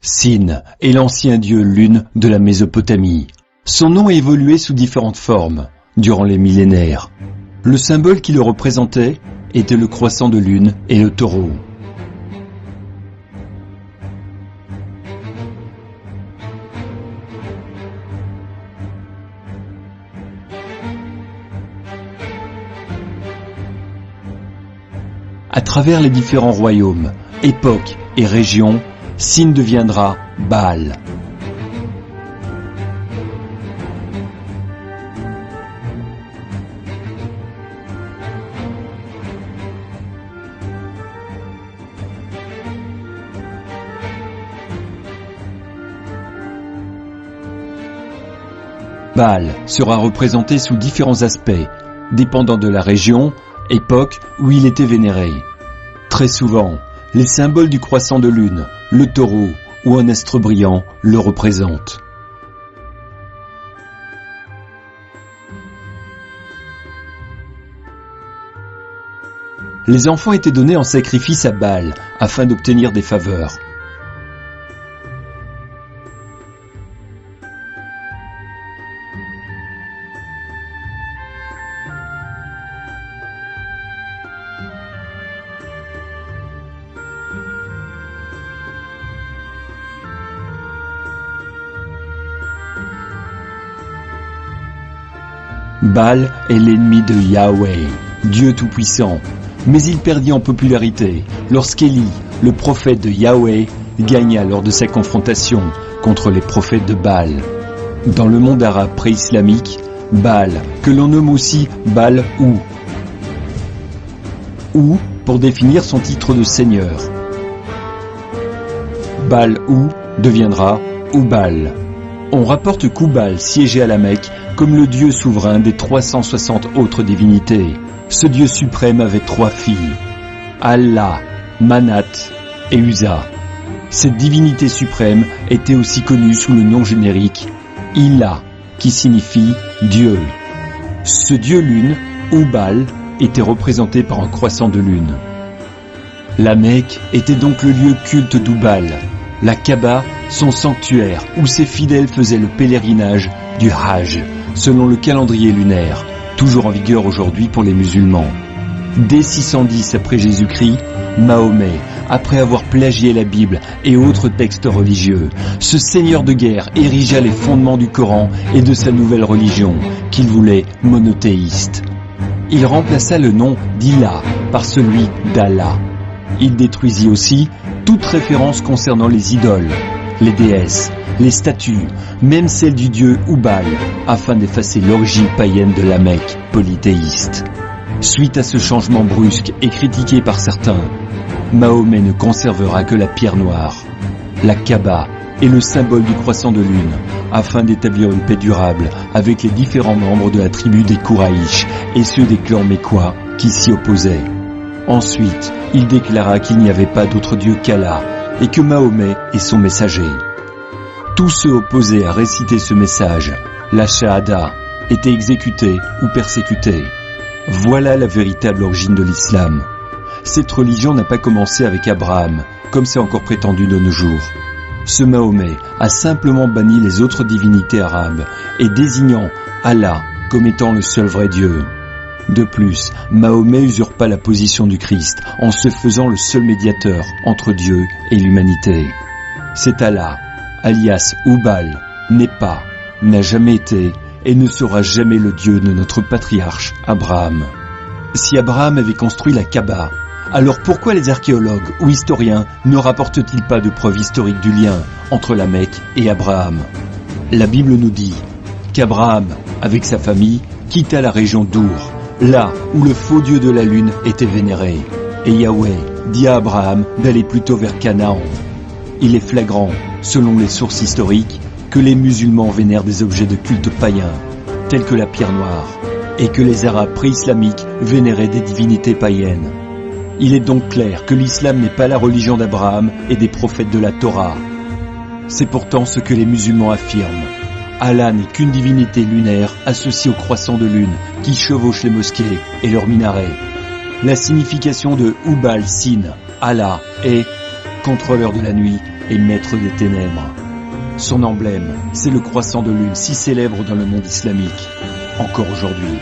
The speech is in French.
Sin est l'ancien dieu lune de la Mésopotamie. Son nom a évolué sous différentes formes durant les millénaires. Le symbole qui le représentait était le croissant de lune et le taureau. À travers les différents royaumes, époques et régions, Sin deviendra Baal. Baal sera représenté sous différents aspects, dépendant de la région, époque où il était vénéré. Très souvent, les symboles du croissant de lune, le taureau ou un astre brillant le représentent. Les enfants étaient donnés en sacrifice à Baal afin d'obtenir des faveurs. Baal est l'ennemi de Yahweh, Dieu Tout-Puissant, mais il perdit en popularité lorsqu'Élie, le prophète de Yahweh, gagna lors de sa confrontation contre les prophètes de Baal. Dans le monde arabe pré-islamique, Baal, que l'on nomme aussi Baal-Ou, ou pour définir son titre de seigneur. Baal-Ou deviendra Oubal. On rapporte qu'Oubal siégeait à la Mecque comme le dieu souverain des 360 autres divinités. Ce dieu suprême avait 3 filles, Allah, Manat et Uza. Cette divinité suprême était aussi connue sous le nom générique Ilah, qui signifie Dieu. Ce dieu lune, Oubal, était représenté par un croissant de lune. La Mecque était donc le lieu culte d'Oubal, la Kaaba, son sanctuaire où ses fidèles faisaient le pèlerinage du Hajj, selon le calendrier lunaire, toujours en vigueur aujourd'hui pour les musulmans. Dès 610 après Jésus-Christ, Mahomet, après avoir plagié la Bible et autres textes religieux, ce seigneur de guerre érigea les fondements du Coran et de sa nouvelle religion, qu'il voulait monothéiste. Il remplaça le nom d'Ilah par celui d'Allah. Il détruisit aussi toute référence concernant les idoles, les déesses, les statues, même celles du dieu Oubal, afin d'effacer l'origine païenne de la Mecque polythéiste. Suite à ce changement brusque et critiqué par certains, Mahomet ne conservera que la pierre noire, la Kaaba et le symbole du croissant de lune, afin d'établir une paix durable avec les différents membres de la tribu des Kouraïch et ceux des clans mécois qui s'y opposaient. Ensuite, il déclara qu'il n'y avait pas d'autre dieu qu'Allah et que Mahomet est son messager. Tous ceux opposés à réciter ce message, la Shahada, étaient exécutés ou persécutés. Voilà la véritable origine de l'islam. Cette religion n'a pas commencé avec Abraham, comme c'est encore prétendu de nos jours. Ce Mahomet a simplement banni les autres divinités arabes et désignant Allah comme étant le seul vrai Dieu. De plus, Mahomet usurpa la position du Christ en se faisant le seul médiateur entre Dieu et l'humanité. C'est Allah, alias Oubal, n'est pas, n'a jamais été et ne sera jamais le Dieu de notre patriarche Abraham. Si Abraham avait construit la Kaaba, alors pourquoi les archéologues ou historiens ne rapportent-ils pas de preuves historiques du lien entre la Mecque et Abraham? La Bible nous dit qu'Abraham, avec sa famille, quitta la région d'Our, là où le faux dieu de la lune était vénéré. Et Yahweh dit à Abraham d'aller plutôt vers Canaan. Il est flagrant, selon les sources historiques, que les musulmans vénèrent des objets de culte païens, tels que la pierre noire, et que les Arabes pré-islamiques vénéraient des divinités païennes. Il est donc clair que l'islam n'est pas la religion d'Abraham et des prophètes de la Torah. C'est pourtant ce que les musulmans affirment. Allah n'est qu'une divinité lunaire associée au croissant de lune qui chevauche les mosquées et leurs minarets. La signification de Oubal Sin, Allah, est contrôleur de la nuit et maître des ténèbres. Son emblème, c'est le croissant de lune si célèbre dans le monde islamique. Encore aujourd'hui,